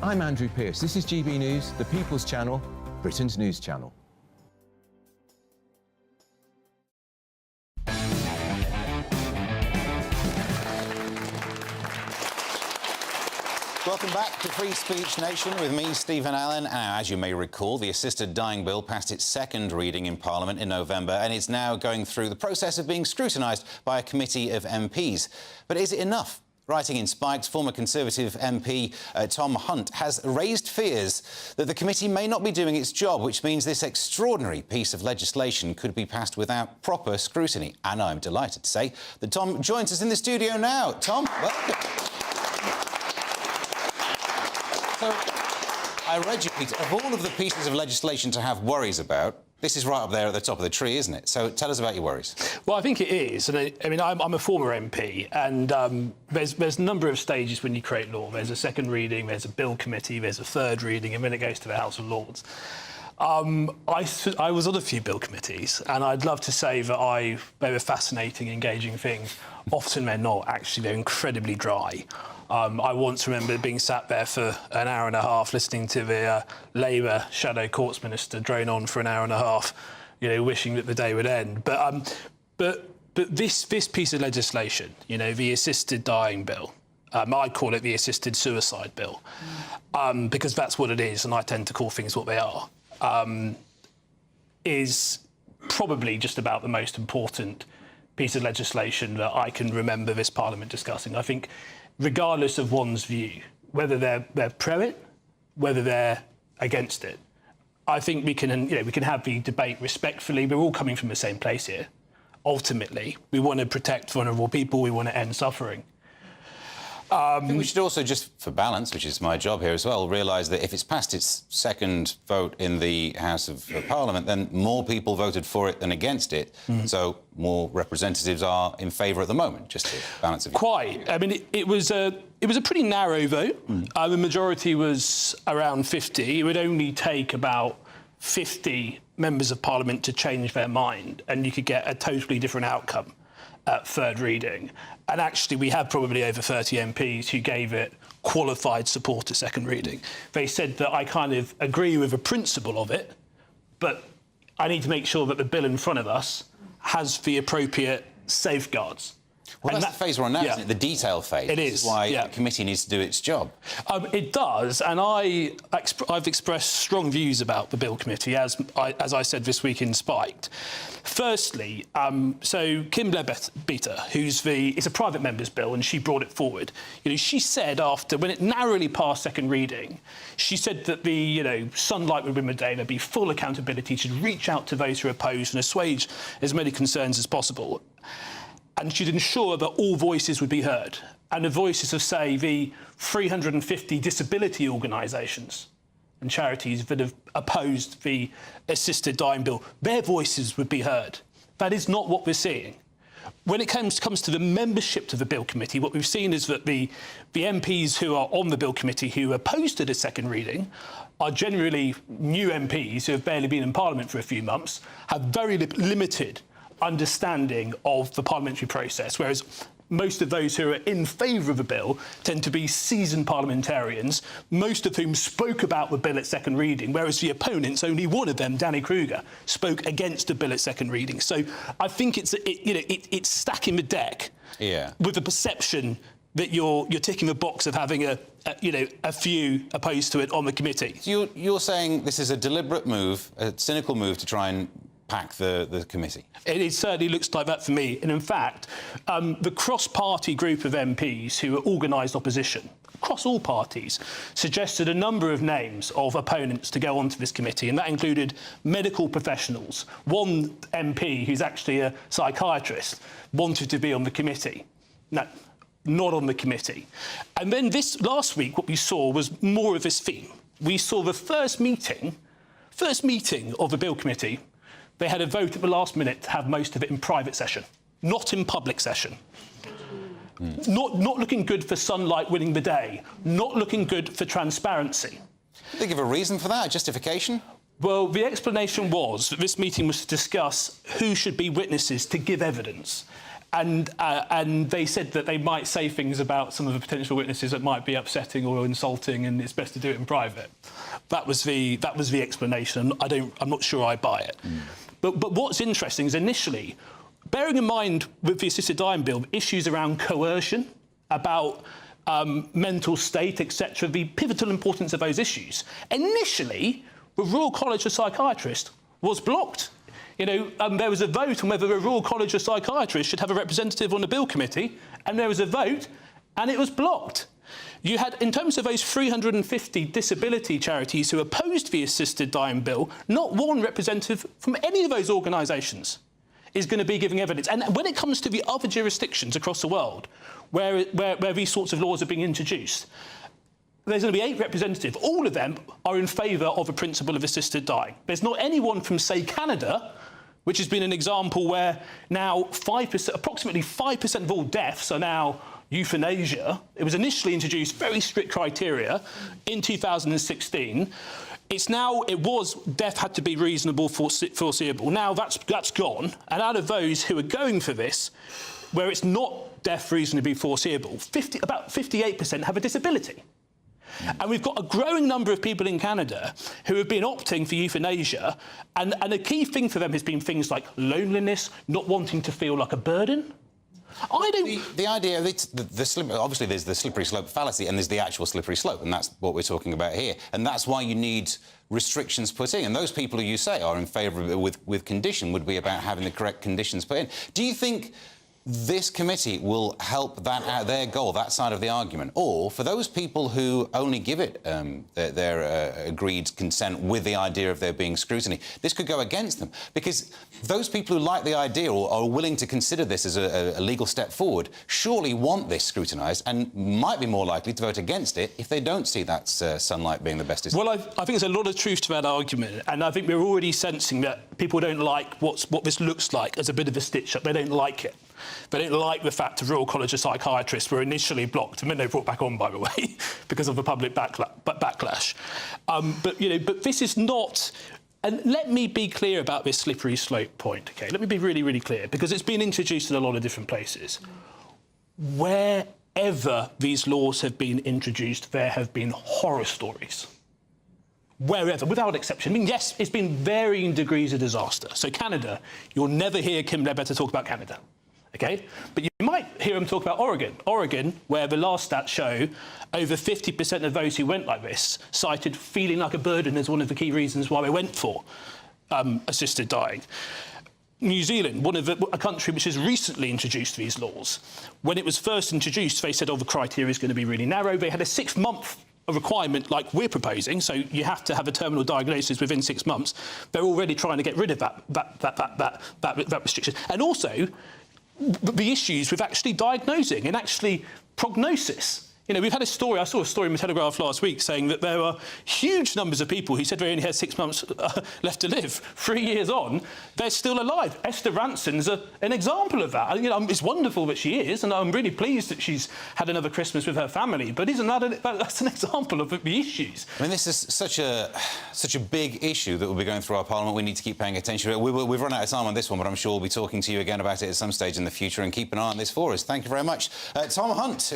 I'm Andrew Pearce. This is GB News, the People's Channel, Britain's news channel. Welcome back to Free Speech Nation with me, Stephen Allen. Now, as you may recall, the assisted dying bill passed its second reading in Parliament in November and it's now going through the process of being scrutinised by a committee of MPs. But is it enough? Writing in Spikes, former Conservative MP Tom Hunt has raised fears that the committee may not be doing its job, which means this extraordinary piece of legislation could be passed without proper scrutiny. And I'm delighted to say that Tom joins us in the studio now. Tom, welcome. So, I read you, Peter, of all of the pieces of legislation to have worries about, this is right up there at the top of the tree, isn't it? So tell us about your worries. Well, I think it is. And I mean, I'm a former MP, and there's a number of stages when you create law. There's a second reading, there's a bill committee, there's a third reading, and then it goes to the House of Lords. I was on a few bill committees, and I'd love to say that they were fascinating, engaging things. Often they're not. Actually, they're incredibly dry. I once remember being sat there for an hour and a half listening to the Labour Shadow Courts Minister drone on for an hour and a half, you know, wishing that the day would end. But this piece of legislation, you know, the assisted dying bill, I call it the assisted suicide bill, because that's what it is, and I tend to call things what they are, is probably just about the most important piece of legislation that I can remember this Parliament discussing. I think, regardless of one's view, whether they're pro it, whether they're against it, I think we can have the debate respectfully. We're all coming from the same place here. Ultimately, we want to protect vulnerable people. We want to end suffering. I think we should also, just for balance, which is my job here as well, realise that if it's passed its second vote in the House of Parliament, then more people voted for it than against it. So more representatives are in favour at the moment, just to balance it. Quite. I mean, it was a pretty narrow vote. The majority was around 50. It would only take about 50 members of Parliament to change their mind, and you could get a totally different outcome at third reading. And actually, we have probably over 30 MPs who gave it qualified support at second reading. They said that I kind of agree with the principle of it, but I need to make sure that the bill in front of us has the appropriate safeguards. Well, that's the phase we're on now, isn't it? The detail phase. It is. This is why the committee needs to do its job. It does, and I've expressed strong views about the bill committee, as I said this week in Spiked. Firstly, so Kim Lebeter, it's a private member's bill, and she brought it forward. You know, she said when it narrowly passed second reading, she said that the sunlight would win the day. There'd be full accountability. She'd reach out to those who are opposed and assuage as many concerns as possible. And she'd ensure that all voices would be heard. And the voices of, say, the 350 disability organisations and charities that have opposed the assisted dying bill, their voices would be heard. That is not what we're seeing. When it comes to the membership to the bill committee, what we've seen is that the MPs who are on the bill committee who are opposed to the second reading are generally new MPs who have barely been in Parliament for a few months, have very limited understanding of the parliamentary process, whereas most of those who are in favour of the bill tend to be seasoned parliamentarians, most of whom spoke about the bill at second reading, whereas the opponents, only one of them, Danny Kruger, spoke against the bill at second reading. So I think it's stacking the deck with the perception that you're ticking the box of having a few opposed to it on the committee. So you're saying this is a deliberate move, a cynical move to try and pack the committee? It certainly looks like that for me. And in fact, the cross-party group of MPs who are organised opposition, across all parties, suggested a number of names of opponents to go onto this committee, and that included medical professionals. One MP, who's actually a psychiatrist, wanted to be on the committee. No, not on the committee. And then last week, what we saw was more of this theme. We saw the first meeting of the bill committee. They had a vote at the last minute to have most of it in private session, not in public session. Not looking good for sunlight winning the day, not looking good for transparency. Did they give a reason for that, a justification? Well, the explanation was that this meeting was to discuss who should be witnesses to give evidence. and they said that they might say things about some of the potential witnesses that might be upsetting or insulting, and it's best to do it in private. That was the explanation. I'm not sure I buy it. But what's interesting is initially, bearing in mind with the assisted dying bill, issues around coercion, about mental state, etc., the pivotal importance of those issues. Initially, the Royal College of Psychiatrists was blocked. You know, there was a vote on whether the Royal College of Psychiatrists should have a representative on the bill committee, and there was a vote, and it was blocked. You had, in terms of those 350 disability charities who opposed the assisted dying bill, not one representative from any of those organisations is going to be giving evidence. And when it comes to the other jurisdictions across the world where these sorts of laws are being introduced, there's going to be 8 representatives. All of them are in favour of a principle of assisted dying. There's not anyone from, say, Canada, which has been an example where now approximately 5% of all deaths are now euthanasia. It was initially introduced, very strict criteria, in 2016. Death had to be reasonable, foreseeable. Now that's gone, and out of those who are going for this, where it's not death reasonably foreseeable, about 58% have a disability. And we've got a growing number of people in Canada who have been opting for euthanasia, and a key thing for them has been things like loneliness, not wanting to feel like a burden. The idea of obviously there's the slippery slope fallacy and there's the actual slippery slope, and that's what we're talking about here. And that's why you need restrictions put in. And those people who you say are in favour of it with condition would be about having the correct conditions put in. Do you think this committee will help their goal, that side of the argument? Or for those people who only give it their agreed consent with the idea of there being scrutiny, this could go against them? Because those people who like the idea or are willing to consider this as a legal step forward surely want this scrutinised and might be more likely to vote against it if they don't see that sunlight being the best. Well, I think there's a lot of truth to that argument, and I think we're already sensing that people don't like what this looks like as a bit of a stitch-up. They don't like it. They don't like the fact the Royal College of Psychiatrists were initially blocked, and then they were brought back on, by the way, because of the public backlash. But this is not... And let me be clear about this slippery slope point, OK? Let me be really, really clear, because it's been introduced in a lot of different places. Wherever these laws have been introduced, there have been horror stories. Wherever, without exception. I mean, yes, it's been varying degrees of disaster. So Canada, you'll never hear Kim Ledbetter talk about Canada. OK? But you might hear him talk about Oregon. Oregon, where the last stats show over 50% of those who went like this cited feeling like a burden as one of the key reasons why they went for assisted dying. New Zealand, a country which has recently introduced these laws. When it was first introduced, they said, oh, the criteria is going to be really narrow. They had a 6-month requirement like we're proposing, so you have to have a terminal diagnosis within 6 months. They're already trying to get rid of that restriction. And also, the issues with actually diagnosing and actually prognosis. You know, we've had a story, I saw a story in the Telegraph last week saying that there are huge numbers of people who said they only had 6 months left to live. 3 years on, they're still alive. Esther Ranson's an example of that. You know, it's wonderful that she is, and I'm really pleased that she's had another Christmas with her family, but isn't that's an example of the issues? I mean, this is such a big issue that will be going through our Parliament. We need to keep paying attention to it. We've run out of time on this one, but I'm sure we'll be talking to you again about it at some stage in the future, and keep an eye on this for us. Thank you very much. Tom Hunt,